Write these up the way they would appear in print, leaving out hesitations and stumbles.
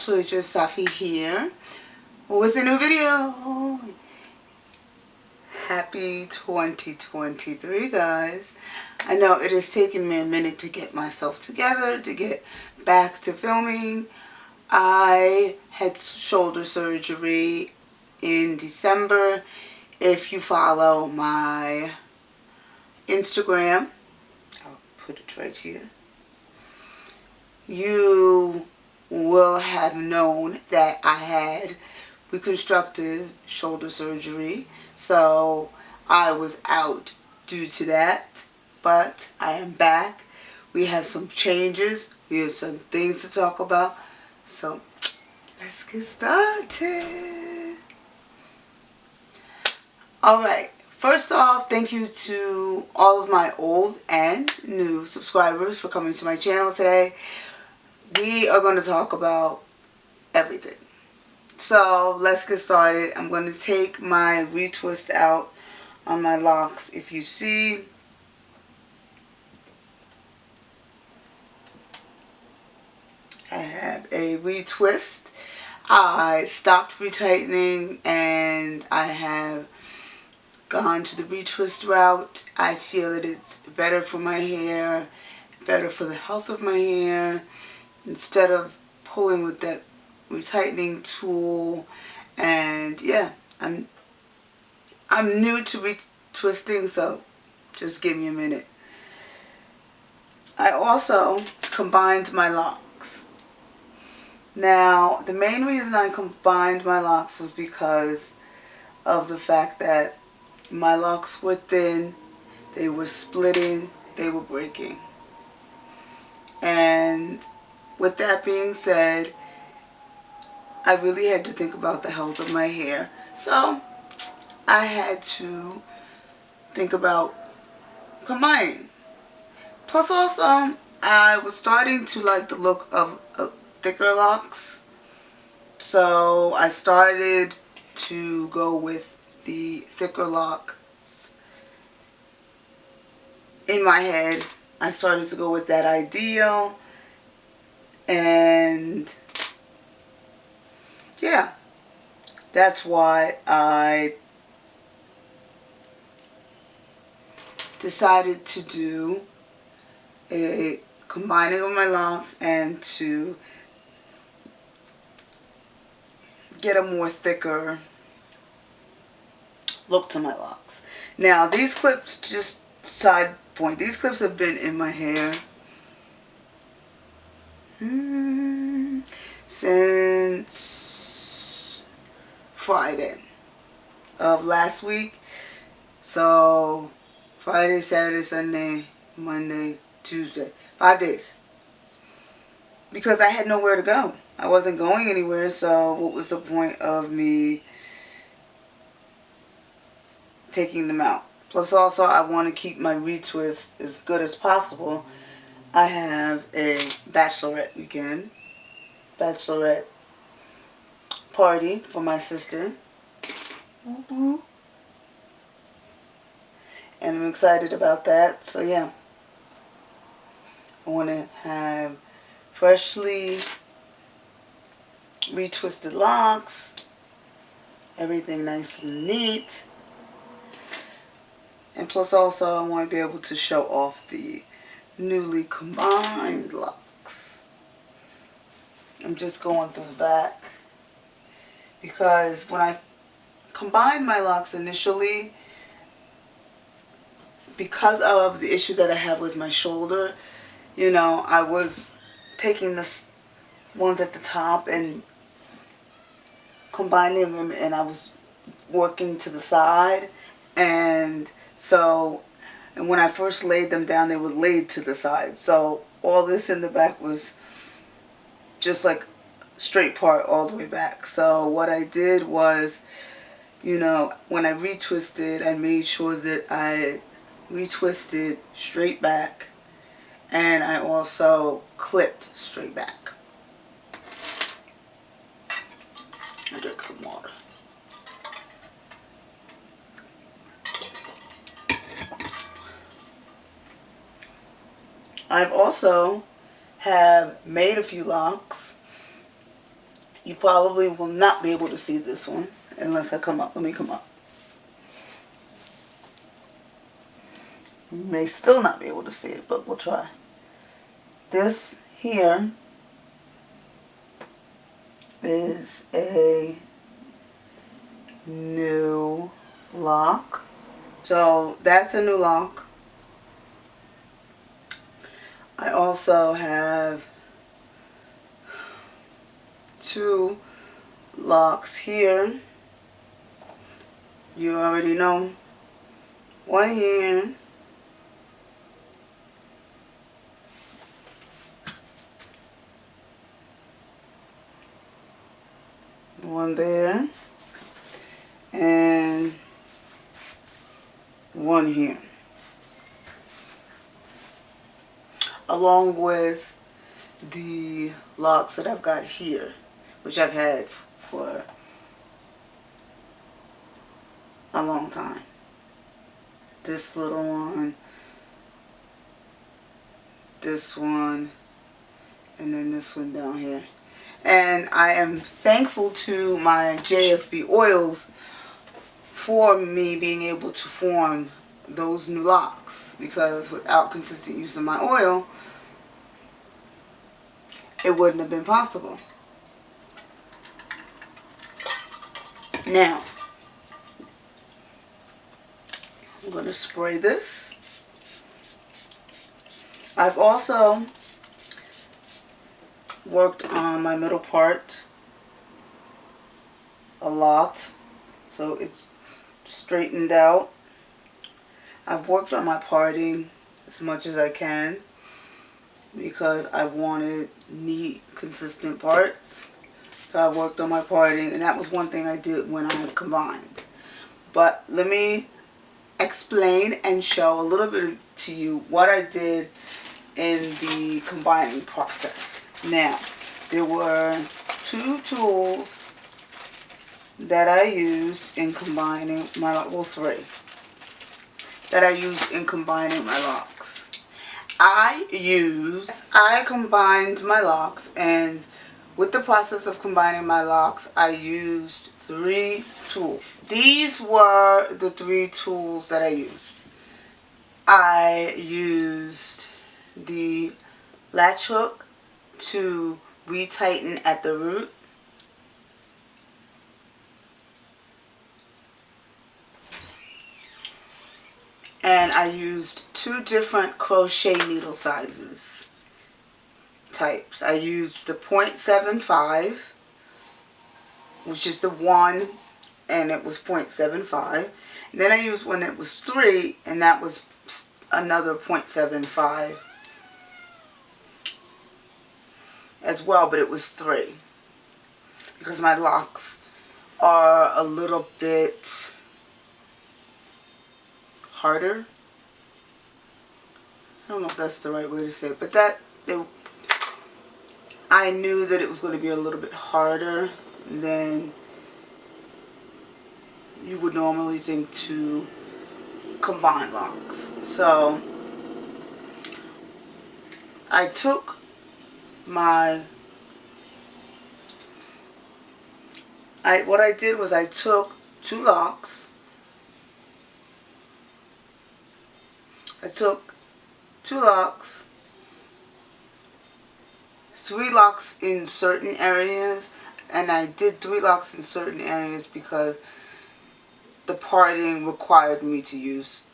absolutely just Safi here with a new video. Happy 2023, guys. I know it has taken me a minute to get myself together, to get back to filming. I had shoulder surgery in December. If you follow my Instagram, I'll put it right here, you will have known that I had reconstructive shoulder surgery. So I was out due to that, but I am back. We have some changes. We have some things to talk about. So let's get started. Alright, first off, thank you to all of my old and new subscribers for coming to my channel today. We are going to talk about everything. So let's get started. I'm going to take my retwist out on my locks. If you see, I have a retwist. I stopped retightening and I have gone to the retwist route. I feel that it's better for my hair, better for the health of my hair, instead of pulling with that retightening tool. And yeah, I'm new to retwisting, so just give me a minute. I also combined my locks. Now, the main reason I combined my locks was because of the fact that my locks were thin, they were splitting, they were breaking. And with that being said, I really had to think about the health of my hair. So I had to think about combining. Plus also, I was starting to like the look of thicker locks. So I started to go with the thicker locks. In my head, I started to go with that ideal. And yeah, that's why I decided to do a combining of my locks and to get a more thicker look to my locks. Now these clips, just side point, these clips have been in my hair since Friday of last week. So Friday, Saturday, Sunday, Monday, Tuesday, 5 days. Because I had nowhere to go. I wasn't going anywhere, so what was the point of me taking them out? Plus also, I want to keep my retwist as good as possible. I have a bachelorette weekend, bachelorette party for my sister. And I'm excited about that. So yeah, I want to have freshly retwisted locks, everything nice and neat. And plus also, I want to be able to show off the newly combined locks. I'm just going through the back because when I combined my locks initially, because of the issues that I have with my shoulder, you know, I was taking the ones at the top and combining them, and I was working to the side. And so, and when I first laid them down, they were laid to the side. So all this in the back was just like straight part all the way back. So what I did was, you know, when I retwisted, I made sure that I retwisted straight back, and I also clipped straight back. I drink some water. I've also have made a few locks You probably will not be able to see this one unless I come up. Let me come up. You may still not be able to see it, but we'll try. This here is a new lock. So that's a new lock. I also have 2 locks here. You already know. One here. One there. And one here. Along with the locks that I've got here, which I've had for a long time. This little one, this one, and then this one down here. And I am thankful to my JSB oils for me being able to form those new locks, because without consistent use of my oil, it wouldn't have been possible. Now, I'm going to spray this. I've also worked on my middle part a lot, so it's straightened out. I've worked on my parting as much as I can because I wanted neat, consistent parts. So I worked on my parting, and that was one thing I did when I combined. But let me explain and show a little bit to you what I did in the combining process. Now, there were 2 tools that I used in combining my, well, 3 that I used in combining my locks. I combined my locks, and with the process of combining my locks, I used 3 tools. These were the 3 tools that I used. I used the latch hook to retighten at the root. And I used 2 different crochet needle sizes types. I used the 0.75, which is the one, and it was 0.75. And then I used one that was 3, and that was another 0.75 as well, but it was 3 because my locks are a little bit harder. I don't know if that's the right way to say it, but I knew that it was going to be a little bit harder than you would normally think to combine locks. So I took what I did was I took 2 locks. I took 2 locks, 3 locks in certain areas, and I did 3 locks in certain areas because the parting required me to use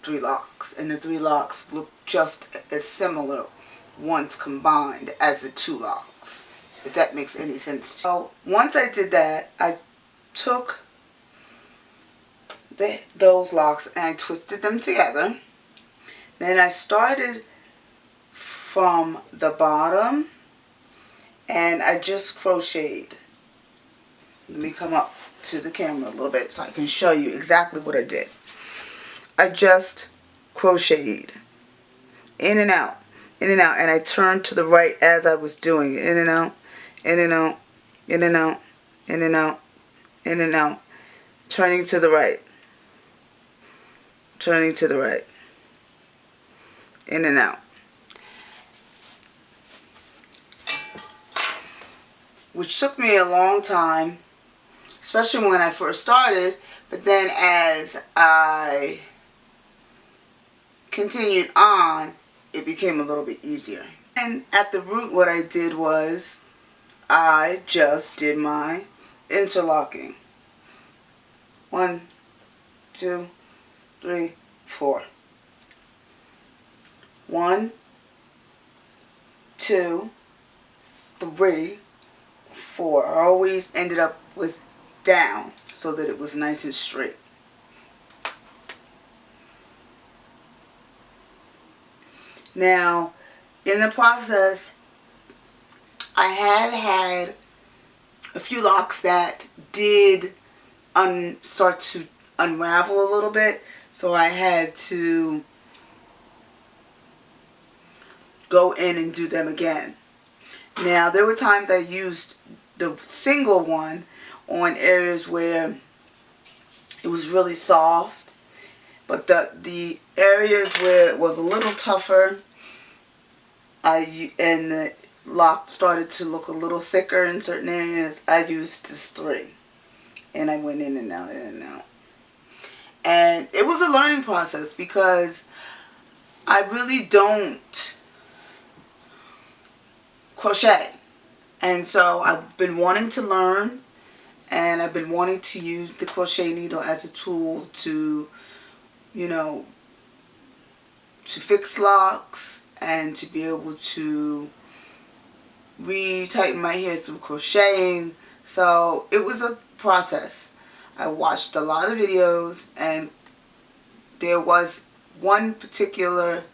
3 locks, and the 3 locks look just as similar once combined as the 2 locks, if that makes any sense. So once I did that, I took those locks and I twisted them together. Then I started from the bottom and I just crocheted. Let me come up to the camera a little bit so I can show you exactly what I did. I just crocheted in and out, in and out, and I turned to the right as I was doing it. In and out, in and out, in and out, in and out, in and out, turning to the right, turning to the right, in and out. which took me a long time, especially when I first started. But then as I continued on, it became a little bit easier. And at the root, what I did was I just did my interlocking. 1, 2, 3, 4. 1, 2, 3, 4. I always ended up with down so that it was nice and straight. Now, in the process, I have had a few locks that did start to unravel a little bit, so I had to go in and do them again. Now, there were times I used the single one on areas where it was really soft, but the areas where it was a little tougher, and the lock started to look a little thicker in certain areas, I used this 3. And I went in and out, in and out. And it was a learning process because I really don't crochet. And so I've been wanting to learn, and I've been wanting to use the crochet needle as a tool to, you know, to fix locks and to be able to retighten my hair through crocheting. So it was a process. I watched a lot of videos, and there was one particular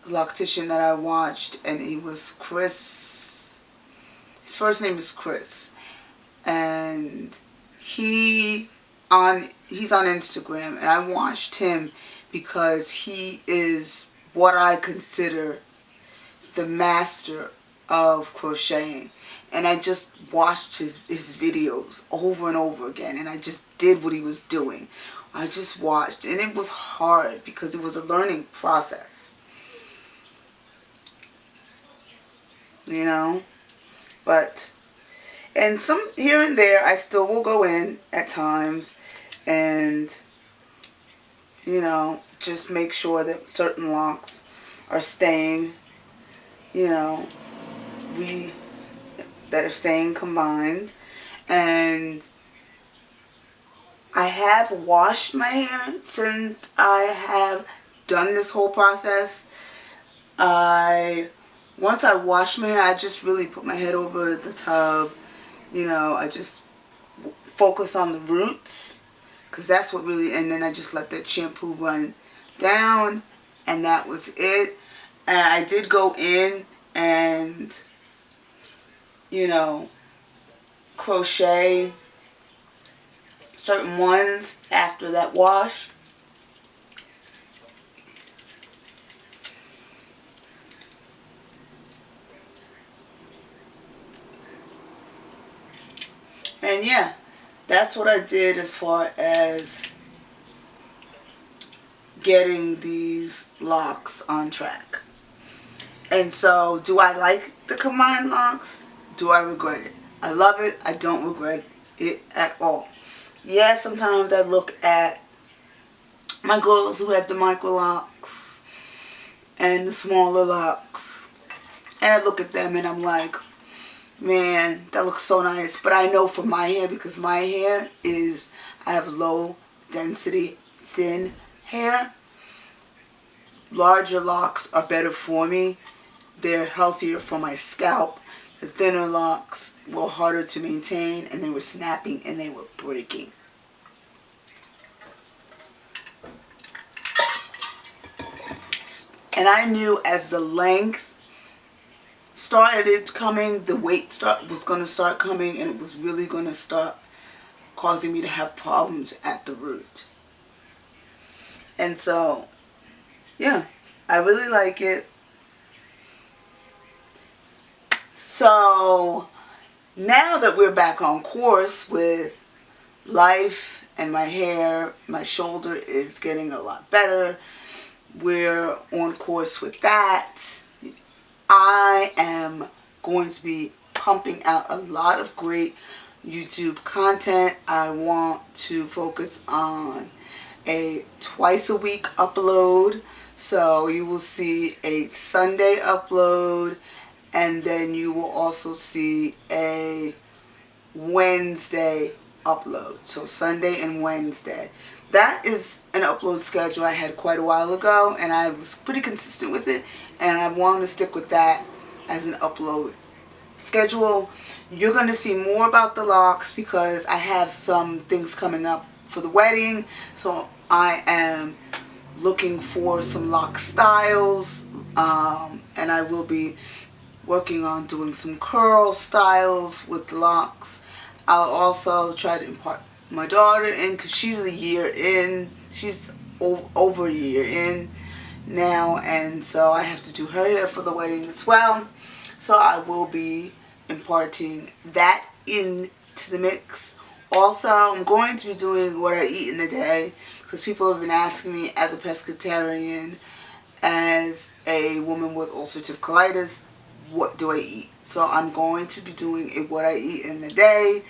loctician that I watched, and he was Chris. His first name is Chris, and he's on Instagram, and I watched him because he is what I consider the master of crocheting. And I just watched his videos over and over again, and I just did what he was doing. I just watched, and it was hard because it was a learning process, you know. But, and some here and there, I still will go in at times and, you know, just make sure that certain locks are staying, you know, that are staying combined. And I have washed my hair since I have done this whole process. Once I wash my hair, I just really put my head over the tub. You know, I just focus on the roots, because that's what really, and then I just let that shampoo run down, and that was it. And I did go in and, you know, crochet certain ones after that wash. And yeah, that's what I did as far as getting these locks on track. And so, do I like the Combined Locs? Do I regret it? I love it. I don't regret it at all. Yeah, sometimes I look at my girls who have the micro locks and the smaller locks, and I look at them and I'm like, man, that looks so nice. But I know for my hair, because my hair is, I have low density, thin hair, larger locks are better for me. They're healthier for my scalp. The thinner locks were harder to maintain, and they were snapping and they were breaking. And I knew as the length started coming, the weight was going to start coming, and it was really going to start causing me to have problems at the root. And so, yeah, I really like it. So, now that we're back on course with life and my hair, my shoulder is getting a lot better. We're on course with that. I am going to be pumping out a lot of great YouTube content. I want to focus on a twice a week upload. So you will see a Sunday upload, and then you will also see a Wednesday upload. So Sunday and Wednesday. That is an upload schedule I had quite a while ago, and I was pretty consistent with it, and I want to stick with that as an upload schedule. You're going to see more about the locks because I have some things coming up for the wedding. So I am looking for some lock styles, and I will be working on doing some curl styles with the locks. I'll also try to impart my daughter in because she's a year in. She's over a year in now, and so I have to do her hair for the wedding as well. So I will be imparting that into the mix. Also, I'm going to be doing what I eat in the day because people have been asking me, as a pescatarian, as a woman with ulcerative colitis, what do I eat? So I'm going to be doing a what I eat in the day,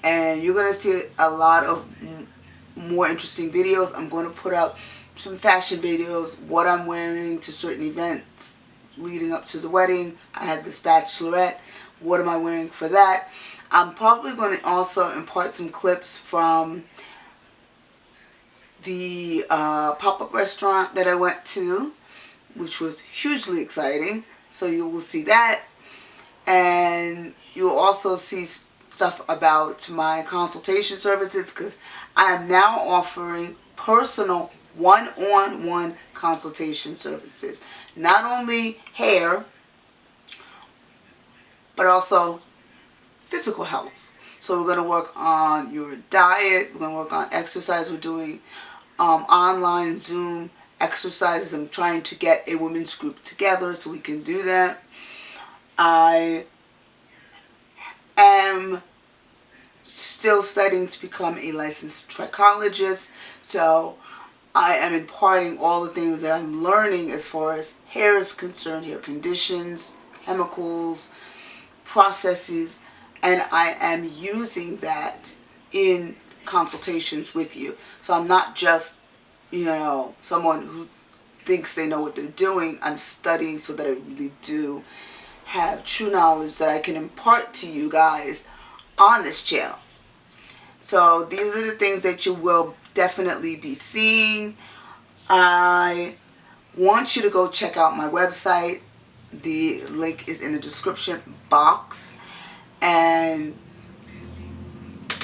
and you're going to see a lot of more interesting videos. I'm going to put up some fashion videos, what I'm wearing to certain events leading up to the wedding. I have this bachelorette. What am I wearing for that? I'm probably going to also impart some clips from the pop-up restaurant that I went to, which was hugely exciting. So you will see that, and you will also see stuff about my consultation services because I am now offering personal one-on-one consultation services. Not only hair, but also physical health. So we're going to work on your diet, we're going to work on exercise. We're doing online Zoom exercises. I'm trying to get a women's group together so we can do that. I am still studying to become a licensed trichologist, so I am imparting all the things that I'm learning as far as hair is concerned, hair conditions, chemicals, processes, and I am using that in consultations with you. So I'm not just, someone who thinks they know what they're doing. I'm studying so that I really do have true knowledge that I can impart to you guys on this channel. So these are the things that you will definitely be seeing. I want you to go check out my website. The link is in the description box, and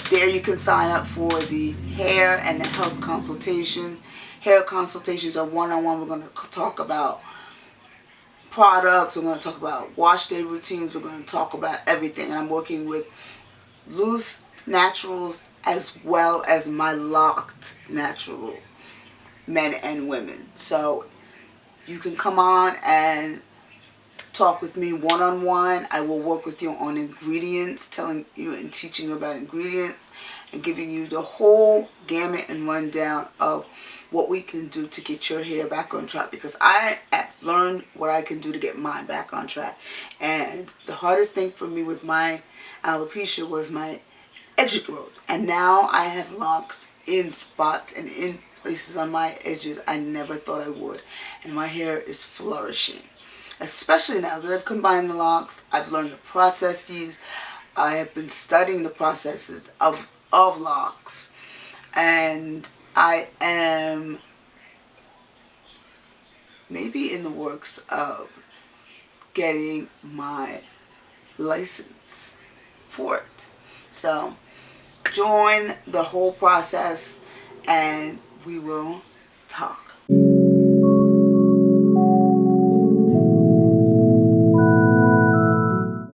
there you can sign up for the hair and the health consultations. Hair consultations are one-on-one. We're going to talk about products. We're going to talk about wash day routines. We're going to talk about everything. And I'm working with loose naturals as well as my locked natural men and women. So you can come on and talk with me one-on-one. I will work with you on ingredients, telling you and teaching you about ingredients and giving you the whole gamut and rundown of what we can do to get your hair back on track, because I have learned what I can do to get mine back on track. And the hardest thing for me with my alopecia was my edge growth, and now I have locks in spots and in places on my edges I never thought I would, and my hair is flourishing. Especially now that I've combined the locks, I've learned the processes, I have been studying the processes of locks, and I am maybe in the works of getting my license for it. So join the whole process and we will talk.